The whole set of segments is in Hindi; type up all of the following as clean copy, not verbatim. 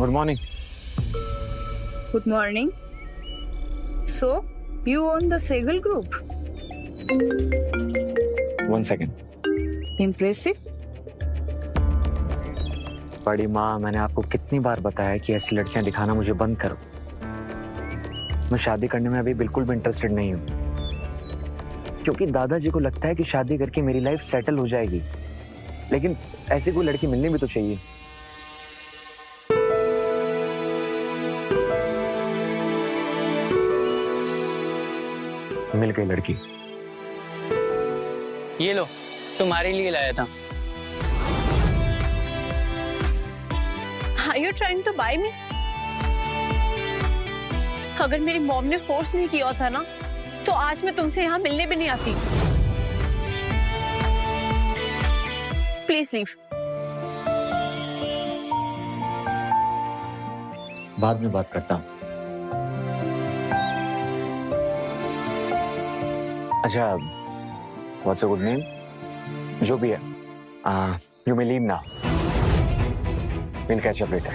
Good morning. Good morning. So, you own the Sehgal Group? 1 second। Impressive. बड़ी माँ, मैंने आपको कितनी बार बताया कि ऐसी लड़कियां दिखाना मुझे बंद करो। मैं शादी करने में अभी बिल्कुल भी इंटरेस्टेड नहीं हूँ, क्योंकि दादाजी को लगता है कि शादी करके मेरी लाइफ सेटल हो जाएगी, लेकिन ऐसी कोई लड़की मिलनी भी तो चाहिए। मिल गई लड़की। ये लो, तुम्हारे लिए लाया था। Are you trying to buy me? अगर मेरी मॉम ने फोर्स नहीं किया था ना, तो आज मैं तुमसे यहाँ मिलने भी नहीं आती। Please leave. बाद में बात करता हूँ। अच्छा, व्हाट्स अ गुड नेम? जो भी है, you may leave now. Will catch up later.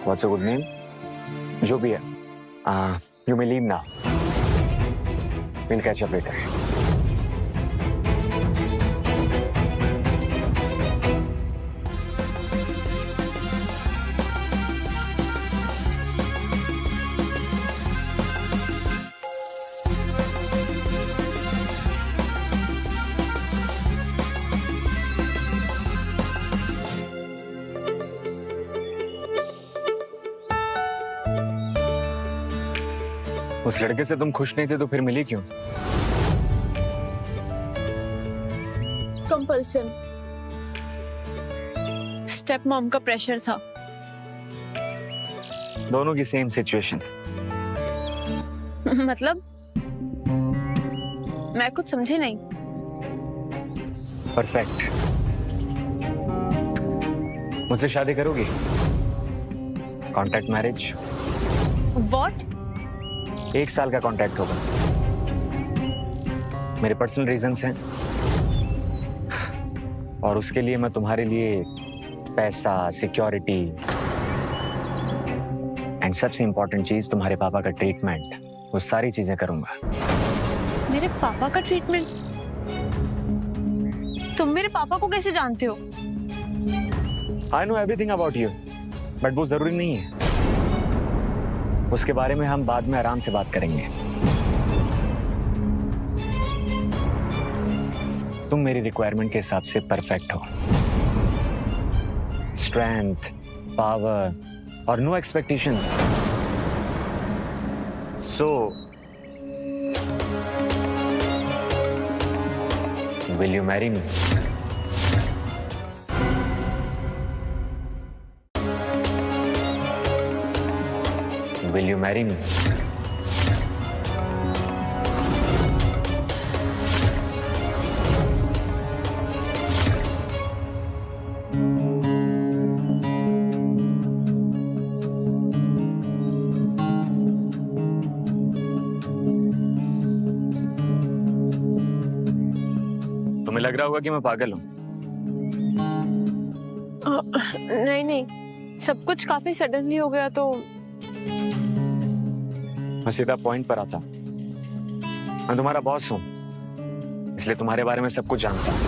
What's a good name? जो भी है, you may leave now. Will catch up later. उस लड़के से तुम खुश नहीं थे तो फिर मिली क्यों? कंपल्सन। स्टेप मॉम का प्रेशर था। दोनों की सेम सिचुएशन। मतलब मैं कुछ समझी नहीं। परफेक्ट। मुझसे शादी करोगी? Contract marriage. व्हाट? 1 साल का कॉन्ट्रैक्ट होगा। मेरे पर्सनल रीजंस हैं, और उसके लिए मैं तुम्हारे लिए पैसा, सिक्योरिटी एंड सबसे इंपॉर्टेंट चीज तुम्हारे पापा का ट्रीटमेंट, वो सारी चीजें करूंगा। मेरे पापा का ट्रीटमेंट? तुम मेरे पापा को कैसे जानते हो? I know everything about you, but वो जरूरी नहीं है। उसके बारे में हम बाद में आराम से बात करेंगे। तुम मेरी रिक्वायरमेंट के हिसाब से परफेक्ट हो। स्ट्रेंथ, पावर और no expectations. So will you marry me? Will you marry me? तुम्हें लग रहा होगा कि मैं पागल हूं। नहीं, सब कुछ काफी सडनली हो गया तो। मैं सीधा पॉइंट पर आता। मैं तुम्हारा बॉस हूं, इसलिए तुम्हारे बारे में सब कुछ जानता हूं।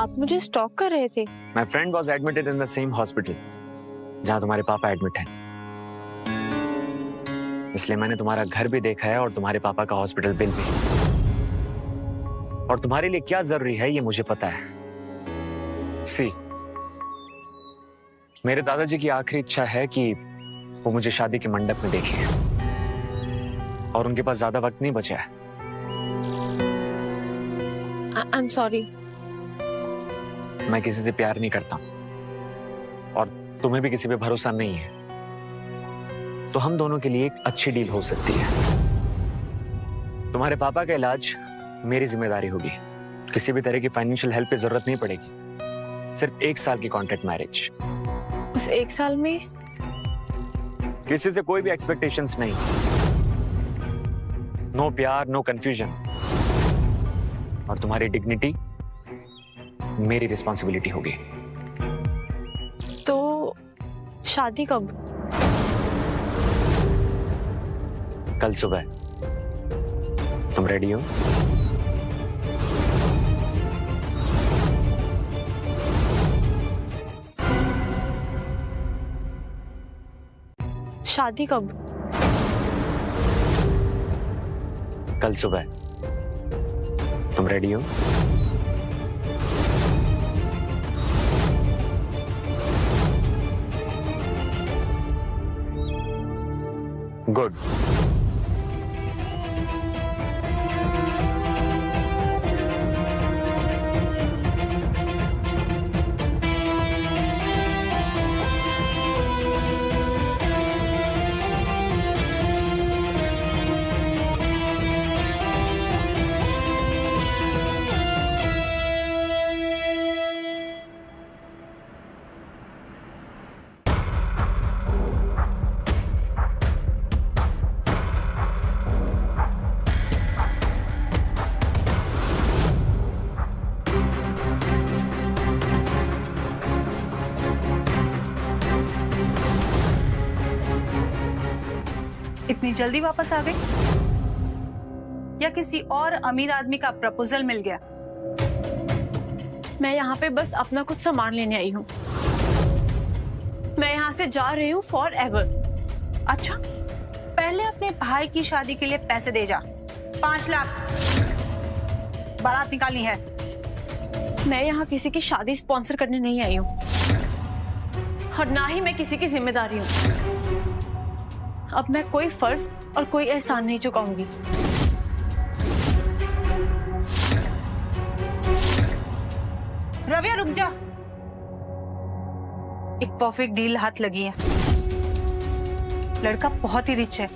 आप मुझे स्टॉक कर रहे थे? My friend was admitted in the same hospital जहां तुम्हारे पापा एडमिट हैं, इसलिए मैंने तुम्हारा घर भी देखा है और तुम्हारे पापा का हॉस्पिटल बिल भी। और तुम्हारे लिए क्या जरूरी है ये मुझे पता है। सी, मेरे दादाजी की आखिरी इच्छा है कि वो मुझे शादी के मंडप में देखे, और उनके पास ज्यादा वक्त नहीं बचा है। I am sorry. मैं किसी से प्यार नहीं करता, और तुम्हें भी किसी पे भरोसा नहीं है, तो हम दोनों के लिए एक अच्छी डील हो सकती है। तुम्हारे पापा का इलाज मेरी जिम्मेदारी होगी। किसी भी तरह की फाइनेंशियल हेल्प की जरूरत नहीं पड़ेगी। सिर्फ 1 साल की कॉन्ट्रैक्ट मैरिज। उस 1 साल में किसी से कोई भी एक्सपेक्टेशंस नहीं। नो प्यार, नो कंफ्यूजन। और तुम्हारी डिग्निटी मेरी रिस्पॉन्सिबिलिटी होगी। तो शादी कब? कल सुबह। तुम रेडी हो? शादी कब? कल सुबह। तुम रेडी हो? गुड। इतनी जल्दी वापस आ गई? या किसी और अमीर आदमी का प्रपोजल मिल गया? मैं यहाँ पे बस अपना कुछ सामान लेने आई हूँ। मैं यहाँ से जा रही हूँ फॉर एवर। अच्छा, पहले अपने भाई की शादी के लिए पैसे दे जा। 5 लाख बारात निकालनी है। मैं यहाँ किसी की शादी स्पॉन्सर करने नहीं आई हूँ, और ना ही मैं किसी की जिम्मेदारी हूँ। अब मैं कोई फर्ज और कोई एहसान नहीं चुकाऊंगी। रविया रुक जा। एक परफेक्ट डील हाथ लगी है। लड़का बहुत ही रिच है,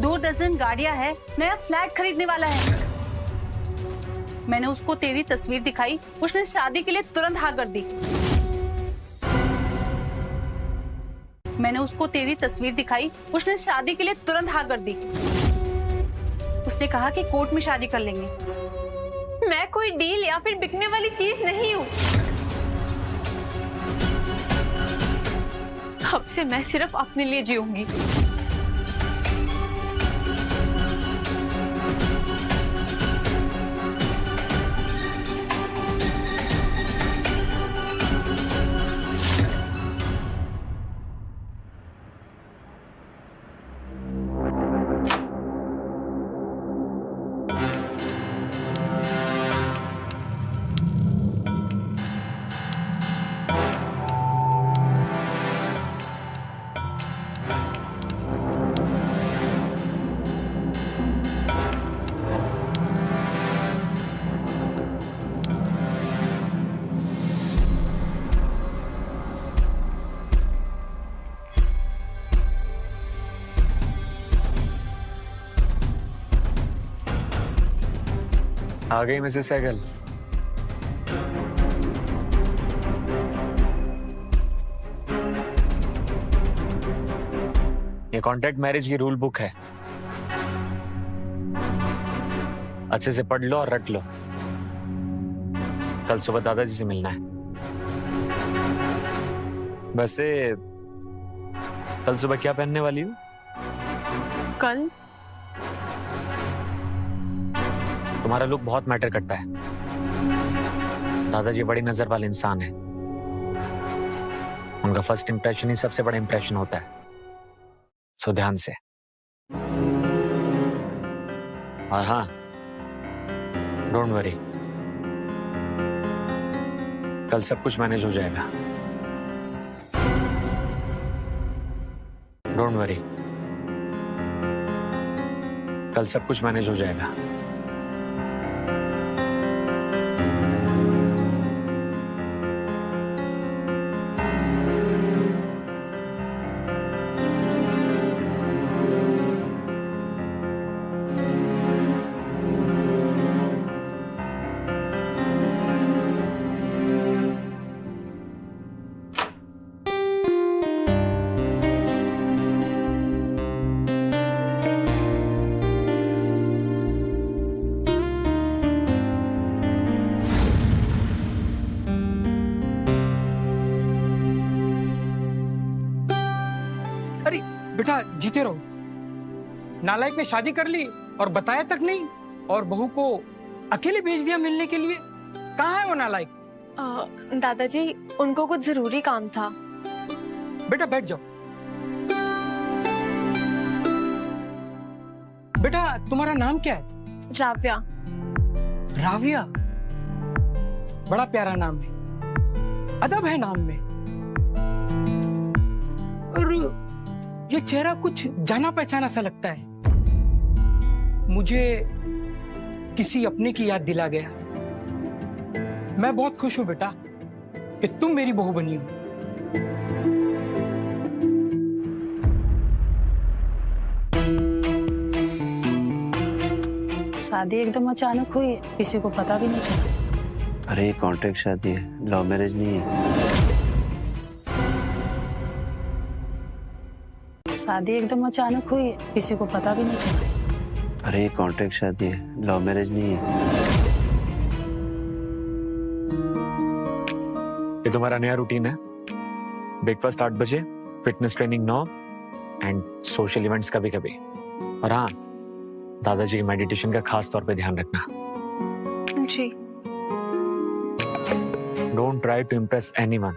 2 दर्जन गाड़ियां है, नया फ्लैट खरीदने वाला है। मैंने उसको तेरी तस्वीर दिखाई, उसने शादी के लिए तुरंत हाँ कर दी। मैंने उसको तेरी तस्वीर दिखाई, उसने शादी के लिए तुरंत हाँ कर दी। उसने कहा कि कोर्ट में शादी कर लेंगे। मैं कोई डील या फिर बिकने वाली चीज नहीं हूँ। अब से मैं सिर्फ अपने लिए जीऊंगी। आ गई मिसेस सहगल। ये कॉन्ट्रैक्ट मैरिज की रूल बुक है, अच्छे से पढ़ लो और रट लो। कल सुबह दादाजी से मिलना है। वैसे कल सुबह क्या पहनने वाली हूँ? कल तुम्हारा लुक बहुत मैटर करता है। दादाजी बड़ी नजर वाले इंसान हैं। उनका फर्स्ट इंप्रेशन ही सबसे बड़ा इंप्रेशन होता है, सो ध्यान से। और हाँ, डोंट वरी, कल सब कुछ मैनेज हो जाएगा। डोंट वरी, कल सब कुछ मैनेज हो जाएगा। बेटा जीते रहो। नालायक ने शादी कर ली और बताया तक नहीं, और बहू को अकेले भेज दिया मिलने के लिए। कहाँ है वो नालायक? दादाजी उनको कुछ जरूरी काम था। बेटा बैठ जाओ। बेटा तुम्हारा नाम क्या है? राव्या। राविया, बड़ा प्यारा नाम है, अदब है नाम में। और ये चेहरा कुछ जाना पहचाना सा लगता है, मुझे किसी अपने की याद दिला गया। मैं बहुत खुश हूं बेटा कि तुम मेरी बहू बनी हो। शादी एकदम अचानक हुई, किसी को पता भी नहीं चला। अरे ये कॉन्ट्रैक्ट शादी है, लव मैरिज नहीं है। शादी एकदम अचानक हुई, किसी को पता भी नहीं चला। अरे ये कॉन्ट्रैक्ट शादी है, लव मैरिज नहीं है। ये तुम्हारा नया रूटीन है। ब्रेकफास्ट 8 बजे, fitness training 9 and social events कभी कभी। और हाँ, दादाजी की मेडिटेशन का खास तौर पे ध्यान रखना। जी। Don't try to impress anyone.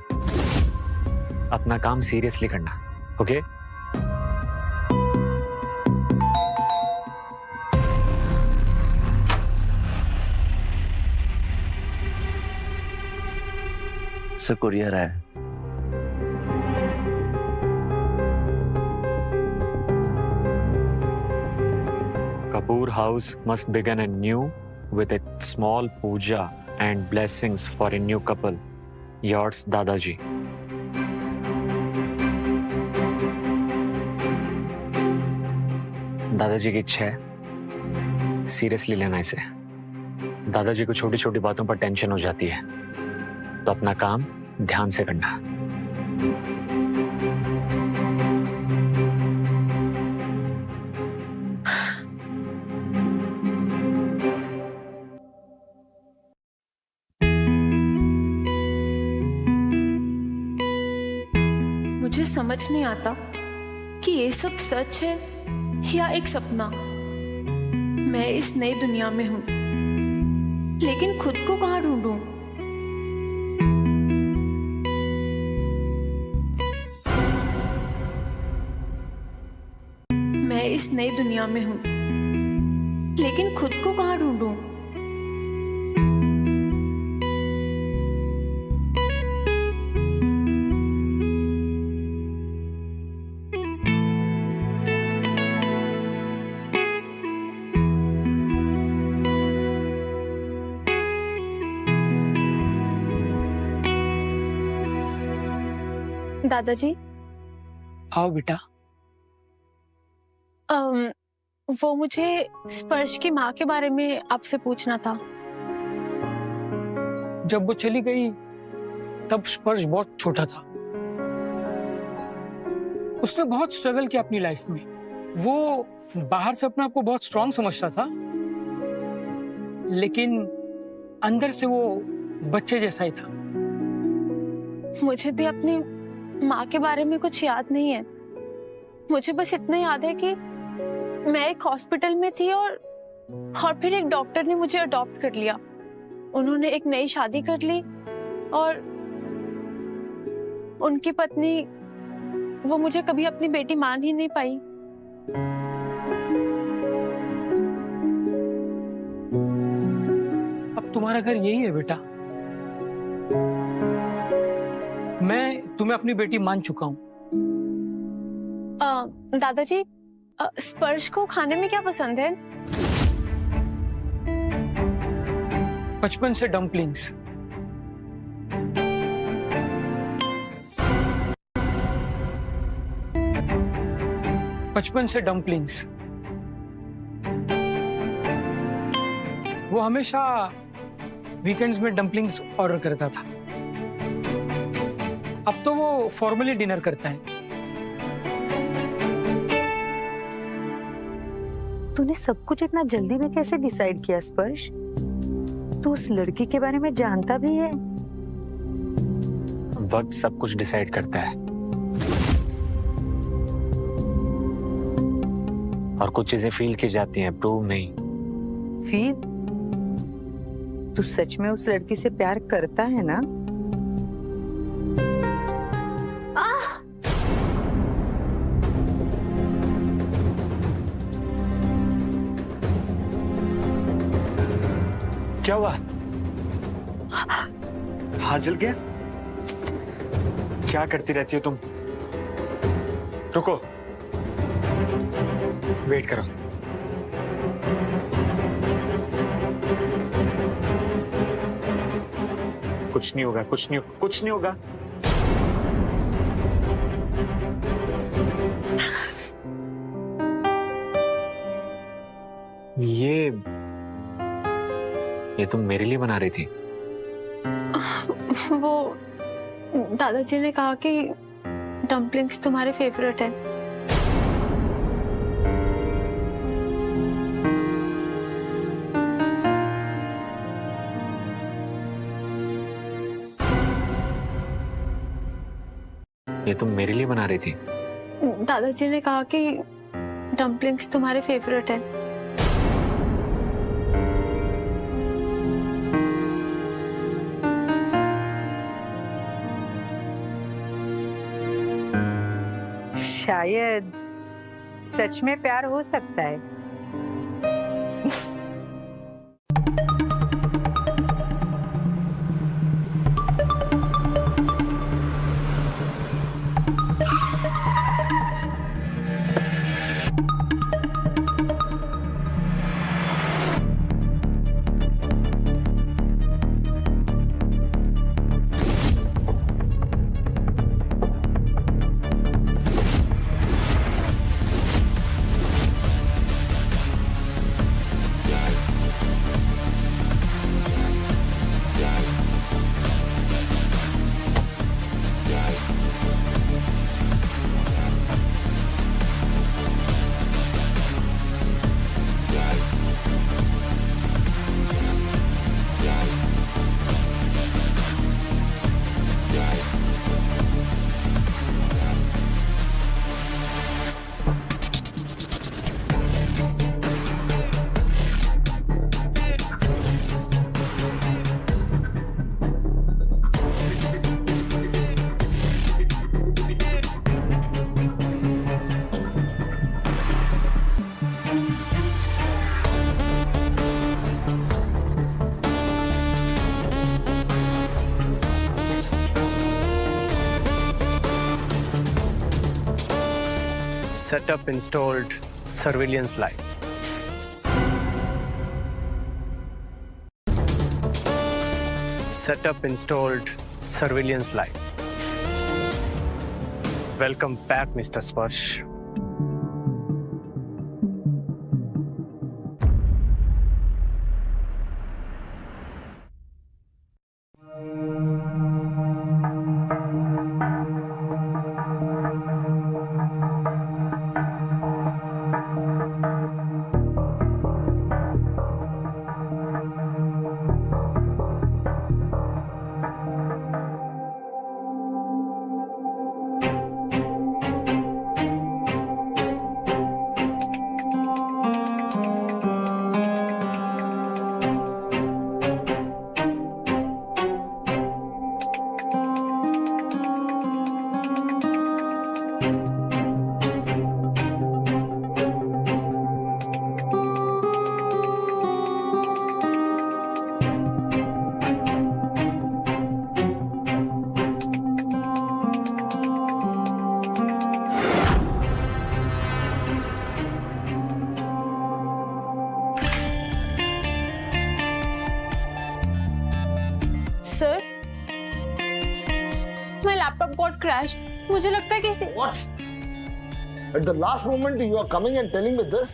अपना काम सीरियसली करना, ओके? सर कुरियर है। Kapoor house must begin anew with a small puja and blessings for a new couple. Yours, Dadaji. दादाजी की इच्छा है, सीरियसली लेना इसे। दादाजी को छोटी छोटी बातों पर टेंशन हो जाती है, तो अपना काम ध्यान से करना। मुझे समझ नहीं आता कि ये सब सच है या एक सपना। मैं इस नई दुनिया में हूं, लेकिन खुद को कहां ढूंढूं? मैं इस नई दुनिया में हूं, लेकिन खुद को कहां ढूंढूं? दादाजी, आओ बेटा। वो मुझे स्पर्श की माँ के बारे में आपसे पूछना था। जब वो चली गई तब स्पर्श बहुत छोटा था। उसने बहुत स्ट्रगल किया अपनी लाइफ में। वो बाहर से अपने आप को बहुत स्ट्रांग समझता था, लेकिन अंदर से वो बच्चे जैसा ही था। मुझे भी अपनी माँ के बारे में कुछ याद नहीं है। मुझे बस इतना याद है कि मैं एक हॉस्पिटल में थी और फिर एक डॉक्टर ने मुझे अडॉप्ट कर लिया। उन्होंने एक नई शादी कर ली और उनकी पत्नी, वो मुझे कभी अपनी बेटी मान ही नहीं पाई। अब तुम्हारा घर यही है बेटा। मैं तुम्हें अपनी बेटी मान चुका हूँ। दादाजी, स्पर्श को खाने में क्या पसंद है? बचपन से डम्पलिंग्स। बचपन से डम्पलिंग्स। वो हमेशा वीकेंड्स में डम्पलिंग्स ऑर्डर करता था। अब तो वो फॉर्मली डिनर करता है। तूने सब कुछ इतना जल्दी में कैसे डिसाइड किया स्पर्श? तू उस लड़की के बारे में जानता भी है? वक्त सब कुछ डिसाइड करता है। और कुछ चीजें फील की जाती हैं, प्रूव नहीं। फिर तू सच में उस लड़की से प्यार करता है ना? क्या हुआ? हाथ जल गया? क्या करती रहती हो तुम? रुको, वेट करो। कुछ नहीं होगा, कुछ नहीं होगा। ये तुम मेरे लिए बना रही थी? वो दादाजी ने कहा कि डम्पलिंग्स तुम्हारे फेवरेट है। ये तुम मेरे लिए बना रही थी? दादाजी ने कहा कि डम्पलिंग्स तुम्हारे फेवरेट है। शायद सच में प्यार हो सकता है। Setup installed surveillance light. Setup installed surveillance light. Welcome back, Mr. Sparsh. Sir, my laptop got crashed. मुझे लगता है कि What? At the last moment you are coming and telling me this?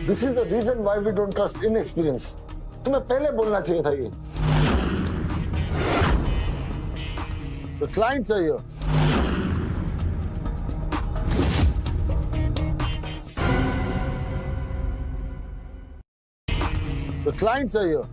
This is the reason why we don't trust inexperience. तुम्हें पहले बोलना चाहिए था ये. The clients are here. The clients are here.